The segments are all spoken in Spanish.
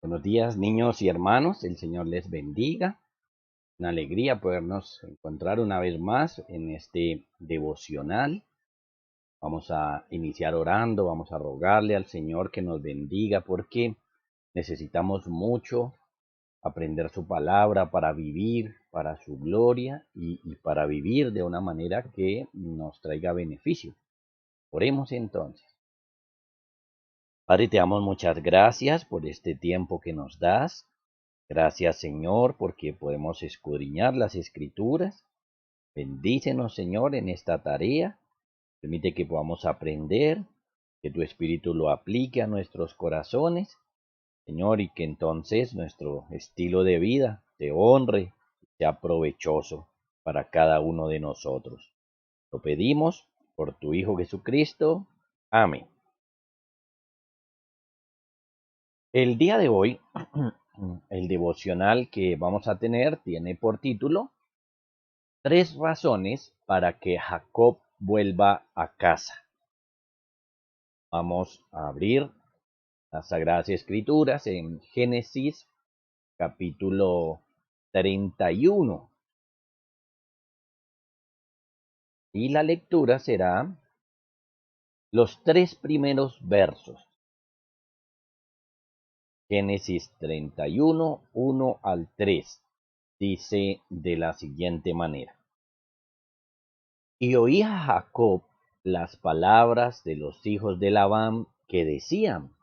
Buenos días, niños y hermanos. El Señor les bendiga. Una alegría podernos encontrar una vez más en este devocional. Vamos a iniciar orando, vamos a rogarle al Señor que nos bendiga porque necesitamos mucho aprender su palabra para vivir para su gloria y para vivir de una manera que nos traiga beneficio. Oremos entonces. Padre, te damos muchas gracias por este tiempo que nos das. Gracias, Señor, porque podemos escudriñar las Escrituras. Bendícenos, Señor, en esta tarea. Permite que podamos aprender, que tu Espíritu lo aplique a nuestros corazones, Señor, y que entonces nuestro estilo de vida te honre, sea provechoso para cada uno de nosotros. Lo pedimos por tu Hijo Jesucristo. Amén. El día de hoy, el devocional que vamos a tener tiene por título Tres razones para que Jacob vuelva a casa. Vamos a abrir las Sagradas Escrituras en Génesis capítulo 31. Y la lectura será los tres primeros versos. Génesis 31, 1 al 3. Dice de la siguiente manera. Y oía Jacob las palabras de los hijos de Labán que decían: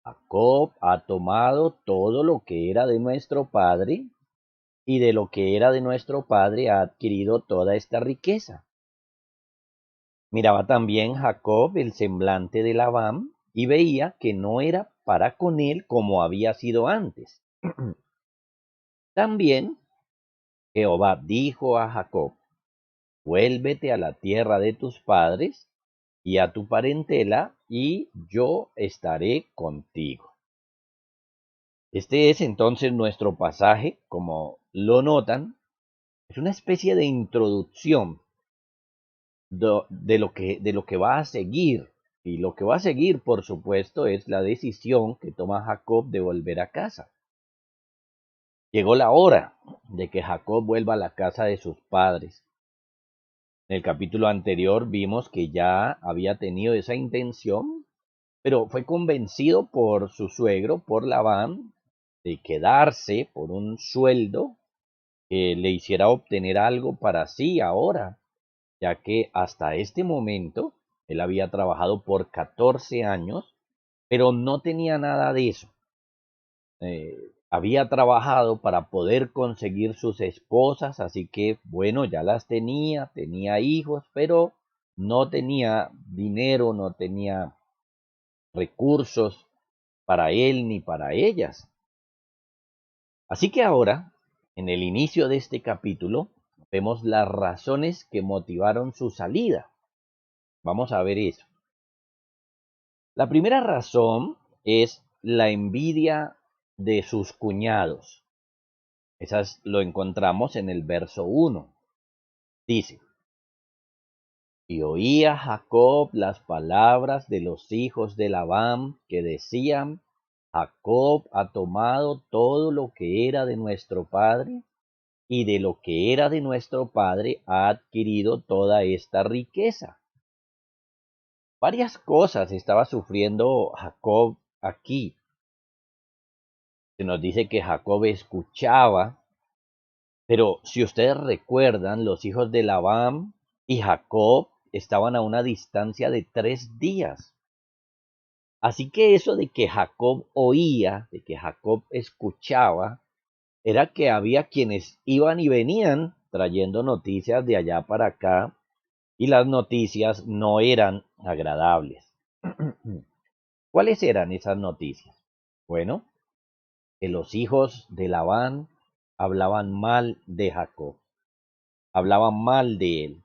Jacob ha tomado todo lo que era de nuestro padre, y de lo que era de nuestro padre ha adquirido toda esta riqueza. Miraba también Jacob el semblante de Labán, y veía que no era para con él como había sido antes. También Jehová dijo a Jacob: Vuélvete a la tierra de tus padres y a tu parentela, y yo estaré contigo. Este es entonces nuestro pasaje. Como lo notan, es una especie de introducción de lo que va a seguir. Y lo que va a seguir, por supuesto, es la decisión que toma Jacob de volver a casa. Llegó la hora de que Jacob vuelva a la casa de sus padres. En el capítulo anterior vimos que ya había tenido esa intención, pero fue convencido por su suegro, por Labán, de quedarse por un sueldo que le hiciera obtener algo para sí ahora, ya que hasta este momento él había trabajado por 14 años, pero no tenía nada de eso. Había trabajado para poder conseguir sus esposas, así que bueno, ya las tenía hijos, pero no tenía dinero, no tenía recursos para él ni para ellas. Así que ahora, en el inicio de este capítulo, vemos las razones que motivaron su salida. Vamos a ver eso. La primera razón es la envidia de sus cuñados. Esas lo encontramos en el verso 1. Dice: Y oía Jacob las palabras de los hijos de Labán que decían: Jacob ha tomado todo lo que era de nuestro padre, y de lo que era de nuestro padre ha adquirido toda esta riqueza. Varias cosas estaba sufriendo Jacob aquí. Se nos dice que Jacob escuchaba, pero si ustedes recuerdan, los hijos de Labán y Jacob estaban a una distancia de 3 días. Así que eso de que Jacob oía, de que Jacob escuchaba, era que había quienes iban y venían trayendo noticias de allá para acá, y las noticias no eran agradables. ¿Cuáles eran esas noticias? Bueno, que los hijos de Labán hablaban mal de Jacob, hablaban mal de él.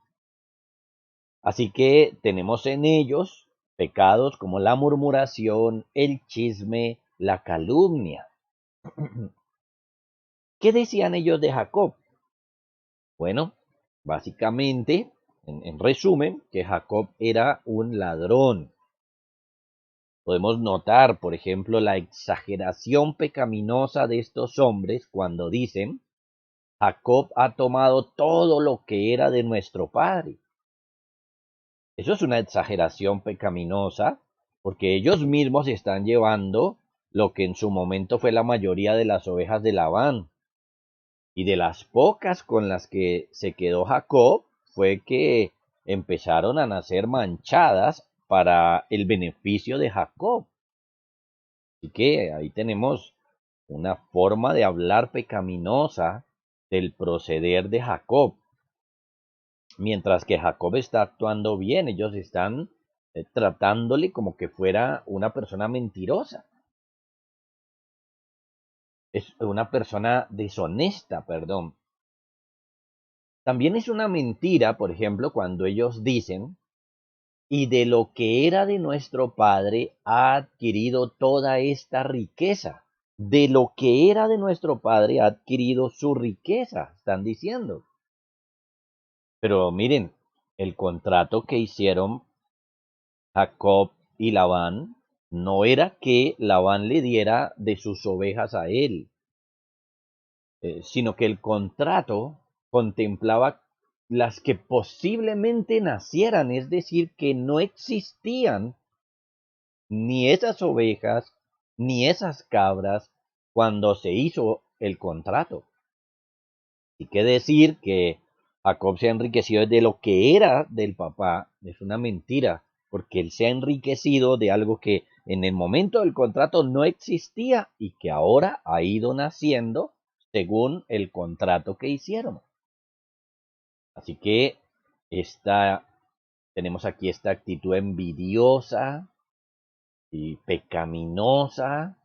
Así que tenemos en ellos pecados como la murmuración, el chisme, la calumnia. ¿Qué decían ellos de Jacob? Bueno, básicamente, en resumen, que Jacob era un ladrón. Podemos notar, por ejemplo, la exageración pecaminosa de estos hombres cuando dicen, Jacob ha tomado todo lo que era de nuestro padre. Eso es una exageración pecaminosa, porque ellos mismos están llevando lo que en su momento fue la mayoría de las ovejas de Labán. Y de las pocas con las que se quedó Jacob fue que empezaron a nacer manchadas para el beneficio de Jacob. Así que ahí tenemos una forma de hablar pecaminosa del proceder de Jacob. Mientras que Jacob está actuando bien, ellos están tratándole como que fuera una persona mentirosa. Es una persona deshonesta, perdón. También es una mentira, por ejemplo, cuando ellos dicen, y de lo que era de nuestro padre ha adquirido toda esta riqueza. De lo que era de nuestro padre ha adquirido su riqueza, están diciendo. Pero miren, el contrato que hicieron Jacob y Labán no era que Labán le diera de sus ovejas a él, sino que el contrato contemplaba las que posiblemente nacieran, es decir, que no existían ni esas ovejas ni esas cabras cuando se hizo el contrato. Y que decir que Jacob se ha enriquecido de lo que era del papá es una mentira, porque él se ha enriquecido de algo que en el momento del contrato no existía y que ahora ha ido naciendo según el contrato que hicieron. Así que esta, tenemos aquí esta actitud envidiosa y pecaminosa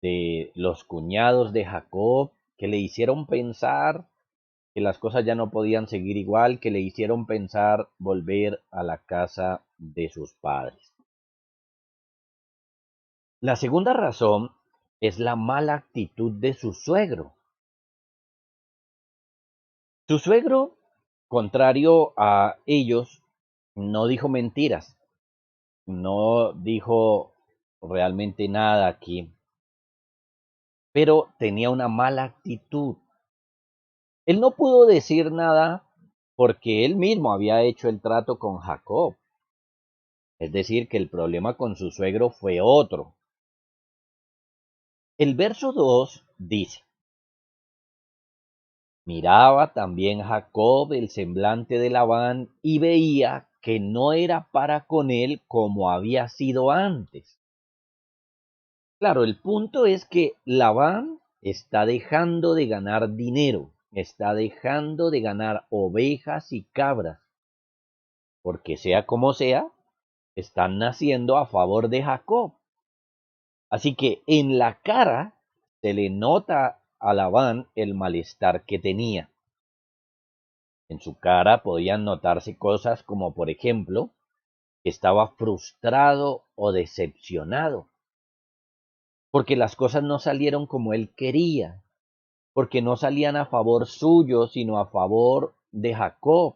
de los cuñados de Jacob que le hicieron pensar que las cosas ya no podían seguir igual, que le hicieron pensar volver a la casa de sus padres. La segunda razón es la mala actitud de su suegro. Su suegro, contrario a ellos, no dijo mentiras, no dijo realmente nada aquí, pero tenía una mala actitud. Él no pudo decir nada porque él mismo había hecho el trato con Jacob. Es decir, que el problema con su suegro fue otro. El verso 2 dice, miraba también Jacob el semblante de Labán y veía que no era para con él como había sido antes. Claro, el punto es que Labán está dejando de ganar dinero, está dejando de ganar ovejas y cabras, porque sea como sea, están naciendo a favor de Jacob. Así que en la cara se le nota a Labán el malestar que tenía. En su cara podían notarse cosas como, por ejemplo, que estaba frustrado o decepcionado, porque las cosas no salieron como él quería, porque no salían a favor suyo, sino a favor de Jacob.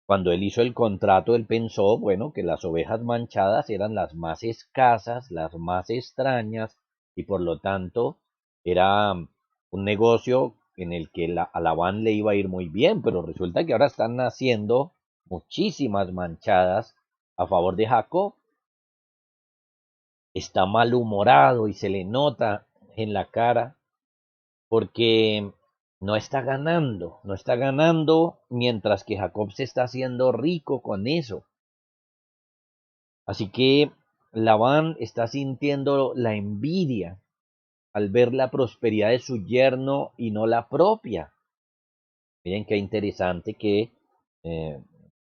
Cuando él hizo el contrato, él pensó, bueno, que las ovejas manchadas eran las más escasas, las más extrañas, y por lo tanto era un negocio en el que a Labán le iba a ir muy bien, pero resulta que ahora están naciendo muchísimas manchadas a favor de Jacob. Está malhumorado y se le nota en la cara porque no está ganando mientras que Jacob se está haciendo rico con eso. Así que Labán está sintiendo la envidia al ver la prosperidad de su yerno y no la propia. Miren qué interesante que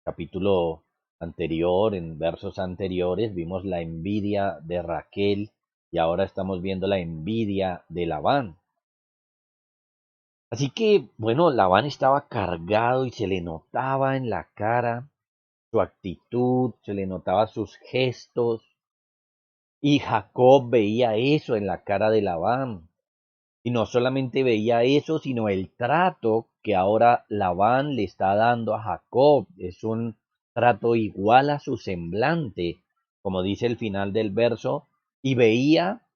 capítulo anterior, en versos anteriores, vimos la envidia de Raquel y ahora estamos viendo la envidia de Labán. Así que, bueno, Labán estaba cargado y se le notaba en la cara su actitud, se le notaba sus gestos, y Jacob veía eso en la cara de Labán. Y no solamente veía eso, sino el trato que ahora Labán le está dando a Jacob. Es un trato igual a su semblante, como dice el final del verso, y veía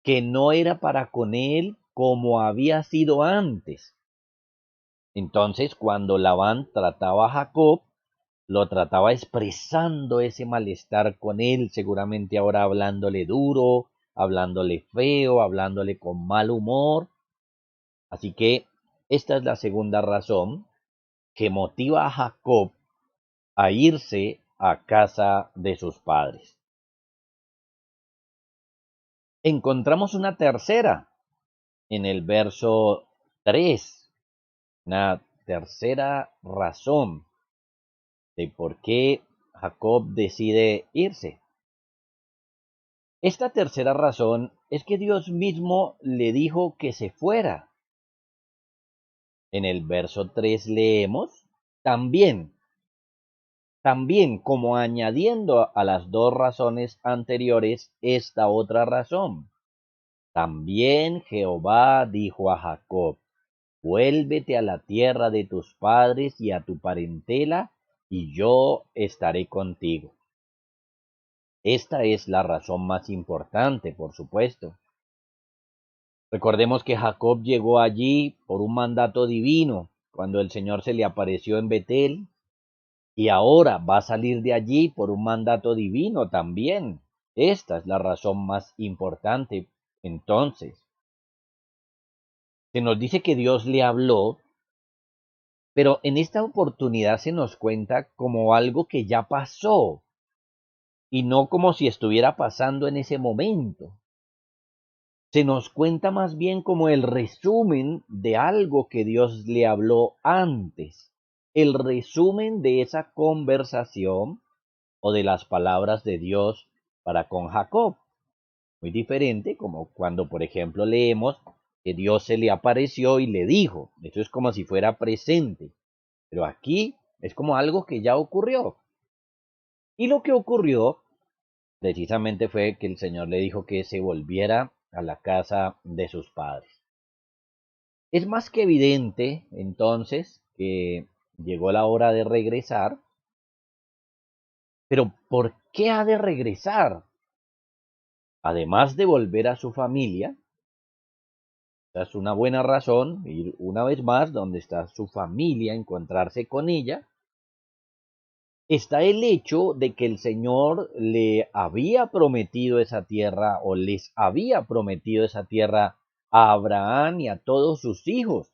que no era para con él como había sido antes. Entonces, cuando Labán trataba a Jacob, lo trataba expresando ese malestar con él, seguramente ahora hablándole duro, hablándole feo, hablándole con mal humor. Así que esta es la segunda razón que motiva a Jacob a irse a casa de sus padres. Encontramos una tercera en el verso 3, una tercera razón de por qué Jacob decide irse. Esta tercera razón es que Dios mismo le dijo que se fuera. En el verso 3 leemos, también como añadiendo a las dos razones anteriores esta otra razón. También Jehová dijo a Jacob, vuélvete a la tierra de tus padres y a tu parentela, y yo estaré contigo. Esta es la razón más importante, por supuesto. Recordemos que Jacob llegó allí por un mandato divino, cuando el Señor se le apareció en Betel, y ahora va a salir de allí por un mandato divino también. Esta es la razón más importante. Entonces, se nos dice que Dios le habló, pero en esta oportunidad se nos cuenta como algo que ya pasó, y no como si estuviera pasando en ese momento. Se nos cuenta más bien como el resumen de algo que Dios le habló antes, el resumen de esa conversación o de las palabras de Dios para con Jacob. Muy diferente como cuando, por ejemplo, leemos que Dios se le apareció y le dijo. Eso es como si fuera presente, pero aquí es como algo que ya ocurrió. Y lo que ocurrió precisamente fue que el Señor le dijo que se volviera a la casa de sus padres. Es más que evidente, entonces, que llegó la hora de regresar, pero ¿por qué ha de regresar? Además de volver a su familia, esta es una buena razón, ir una vez más donde está su familia, encontrarse con ella, está el hecho de que el Señor le había prometido esa tierra o les había prometido esa tierra a Abraham y a todos sus hijos.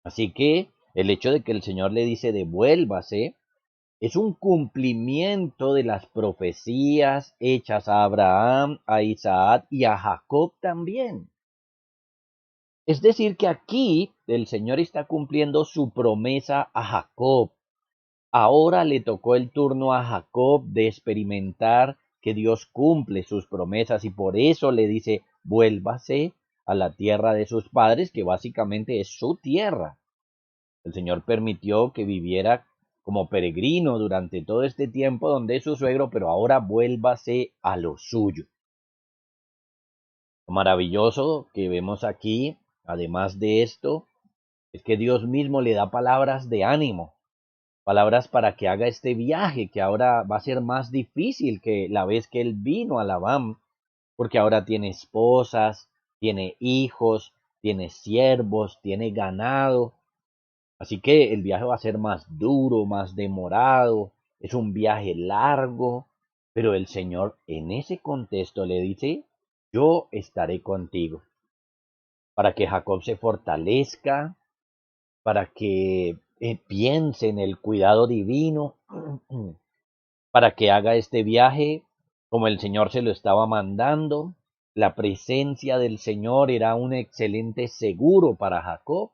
Así que el hecho de que el Señor le dice devuélvase es un cumplimiento de las profecías hechas a Abraham, a Isaac y a Jacob también. Es decir, que aquí el Señor está cumpliendo su promesa a Jacob. Ahora le tocó el turno a Jacob de experimentar que Dios cumple sus promesas y por eso le dice, vuélvase a la tierra de sus padres, que básicamente es su tierra. El Señor permitió que viviera como peregrino durante todo este tiempo donde es su suegro, pero ahora vuélvase a lo suyo. Lo maravilloso que vemos aquí, además de esto, es que Dios mismo le da palabras de ánimo, palabras para que haga este viaje, que ahora va a ser más difícil que la vez que él vino a Labán, porque ahora tiene esposas, tiene hijos, tiene siervos, tiene ganado. Así que el viaje va a ser más duro, más demorado, es un viaje largo, pero el Señor en ese contexto le dice, yo estaré contigo, para que Jacob se fortalezca, para que piense en el cuidado divino, para que haga este viaje como el Señor se lo estaba mandando. La presencia del Señor era un excelente seguro para Jacob.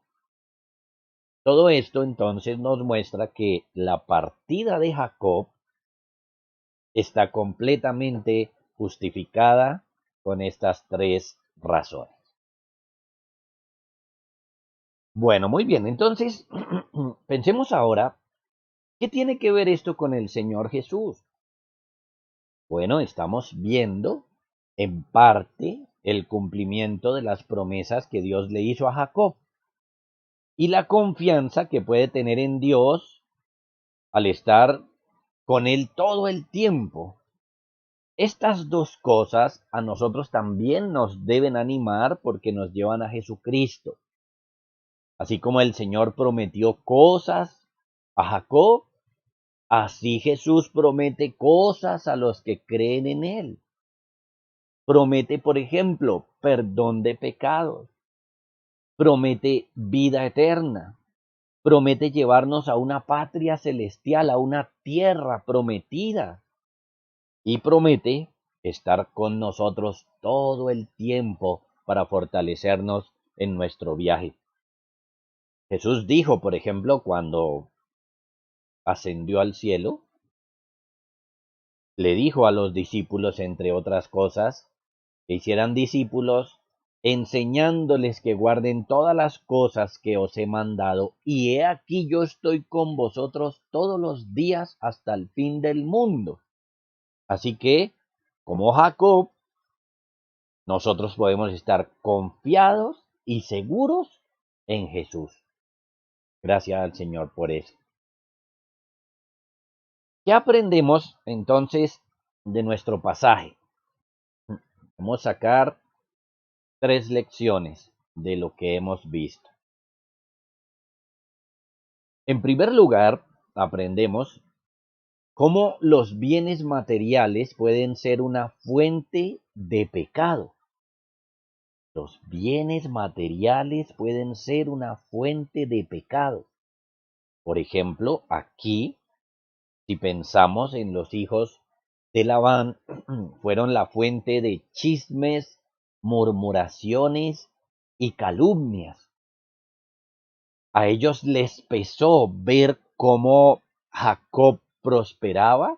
Todo esto entonces nos muestra que la partida de Jacob está completamente justificada con estas tres razones. Bueno, muy bien, entonces pensemos ahora, ¿qué tiene que ver esto con el Señor Jesús? Bueno, estamos viendo en parte el cumplimiento de las promesas que Dios le hizo a Jacob y la confianza que puede tener en Dios al estar con él todo el tiempo. Estas dos cosas a nosotros también nos deben animar porque nos llevan a Jesucristo. Así como el Señor prometió cosas a Jacob, así Jesús promete cosas a los que creen en Él. Promete, por ejemplo, perdón de pecados. Promete vida eterna. Promete llevarnos a una patria celestial, a una tierra prometida. Y promete estar con nosotros todo el tiempo para fortalecernos en nuestro viaje. Jesús dijo, por ejemplo, cuando ascendió al cielo, le dijo a los discípulos, entre otras cosas, que hicieran discípulos, enseñándoles que guarden todas las cosas que os he mandado, y he aquí yo estoy con vosotros todos los días hasta el fin del mundo. Así que, como Jacob, nosotros podemos estar confiados y seguros en Jesús. Gracias al Señor por eso. ¿Qué aprendemos entonces de nuestro pasaje? Vamos a sacar 3 lecciones de lo que hemos visto. En primer lugar, aprendemos cómo los bienes materiales pueden ser una fuente de pecado. Los bienes materiales pueden ser una fuente de pecado. Por ejemplo, aquí, si pensamos en los hijos de Labán, fueron la fuente de chismes, murmuraciones y calumnias. A ellos les pesó ver cómo Jacob prosperaba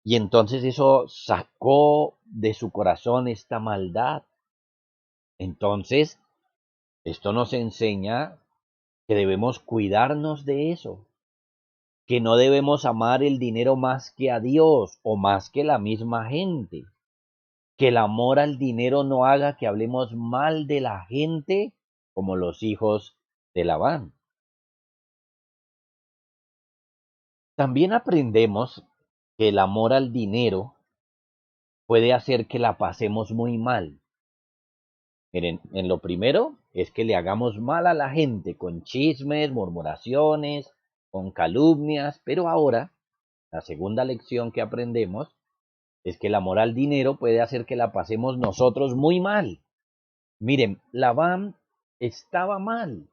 y entonces eso sacó de su corazón esta maldad. Entonces, esto nos enseña que debemos cuidarnos de eso, que no debemos amar el dinero más que a Dios o más que la misma gente, que el amor al dinero no haga que hablemos mal de la gente como los hijos de Labán. También aprendemos que el amor al dinero puede hacer que la pasemos muy mal. Miren, en lo primero es que le hagamos mal a la gente con chismes, murmuraciones, con calumnias, pero ahora la segunda lección que aprendemos es que el amor al dinero puede hacer que la pasemos nosotros muy mal. Miren, Labán estaba mal.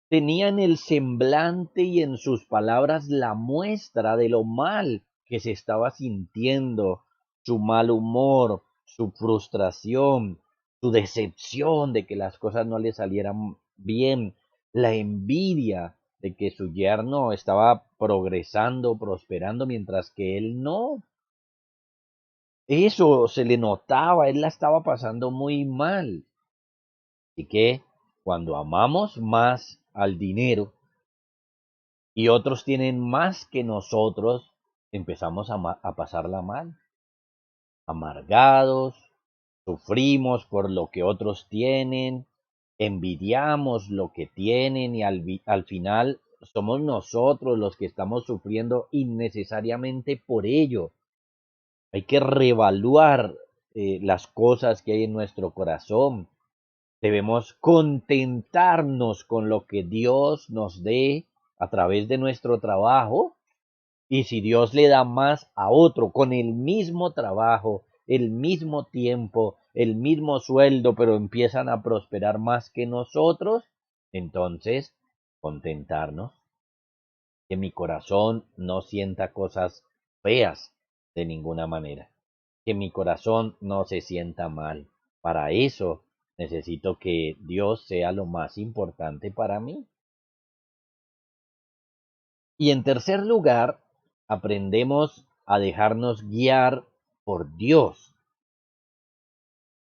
Tenía en el semblante y en sus palabras la muestra de lo mal que se estaba sintiendo, su mal humor, su frustración, su decepción de que las cosas no le salieran bien, la envidia de que su yerno estaba progresando, prosperando, mientras que él no. Eso se le notaba, él la estaba pasando muy mal. Así que cuando amamos más al dinero, y otros tienen más que nosotros, empezamos a pasarla mal, amargados, sufrimos por lo que otros tienen, envidiamos lo que tienen y al final somos nosotros los que estamos sufriendo innecesariamente por ello. Hay que reevaluar las cosas que hay en nuestro corazón. Debemos contentarnos con lo que Dios nos dé a través de nuestro trabajo. Y si Dios le da más a otro con el mismo trabajo, el mismo tiempo, el mismo sueldo, pero empiezan a prosperar más que nosotros, entonces contentarnos, que mi corazón no sienta cosas feas de ninguna manera, que mi corazón no se sienta mal. Para eso necesito que Dios sea lo más importante para mí. Y en tercer lugar, aprendemos a dejarnos guiar por Dios.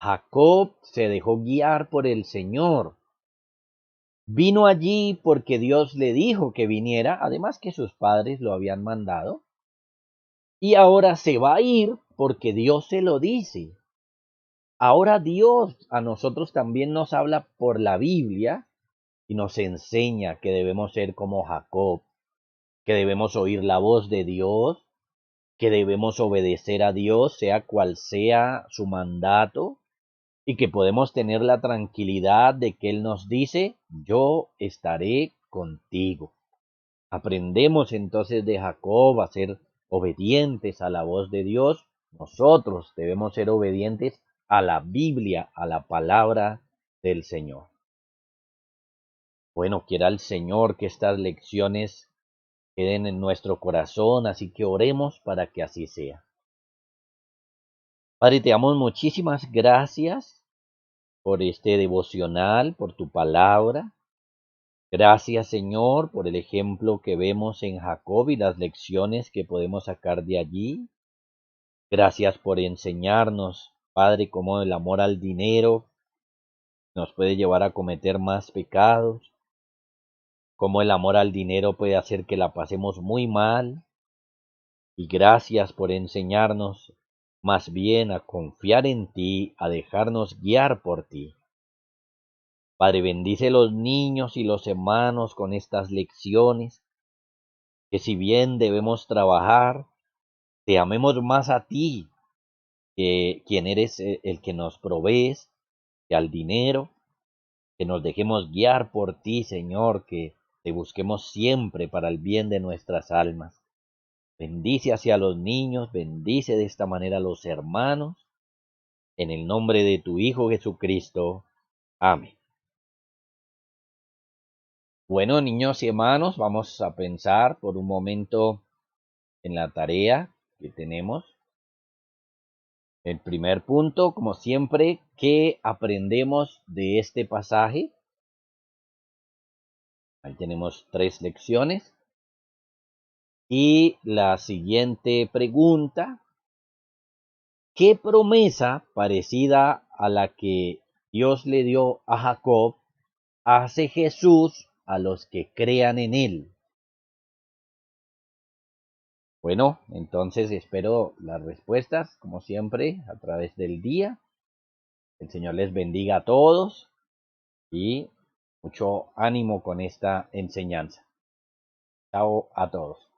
Jacob se dejó guiar por el Señor. Vino allí porque Dios le dijo que viniera, además que sus padres lo habían mandado. Y ahora se va a ir porque Dios se lo dice. Ahora Dios a nosotros también nos habla por la Biblia y nos enseña que debemos ser como Jacob, que debemos oír la voz de Dios que debemos obedecer a Dios, sea cual sea su mandato, y que podemos tener la tranquilidad de que Él nos dice, yo estaré contigo. Aprendemos entonces de Jacob a ser obedientes a la voz de Dios. Nosotros debemos ser obedientes a la Biblia, a la palabra del Señor. Bueno, quiera el Señor que estas lecciones queden en nuestro corazón, así que oremos para que así sea. Padre, te damos muchísimas gracias por este devocional, por tu palabra. Gracias, Señor, por el ejemplo que vemos en Jacob y las lecciones que podemos sacar de allí. Gracias por enseñarnos, Padre, cómo el amor al dinero nos puede llevar a cometer más pecados, cómo el amor al dinero puede hacer que la pasemos muy mal. Y gracias por enseñarnos más bien a confiar en ti, a dejarnos guiar por ti. Padre, bendice los niños y los hermanos con estas lecciones, que si bien debemos trabajar, te amemos más a ti, que quien eres el que nos provees, que al dinero, que nos dejemos guiar por ti, Señor, que te busquemos siempre para el bien de nuestras almas. Bendice hacia los niños, bendice de esta manera a los hermanos, en el nombre de tu Hijo Jesucristo. Amén. Bueno, niños y hermanos, vamos a pensar por un momento en la tarea que tenemos. El primer punto, como siempre, ¿qué aprendemos de este pasaje? Ahí tenemos 3 lecciones. Y la siguiente pregunta, ¿qué promesa parecida a la que Dios le dio a Jacob hace Jesús a los que crean en él? Bueno, entonces espero las respuestas, como siempre, a través del día. El Señor les bendiga a todos y mucho ánimo con esta enseñanza. Chao a todos.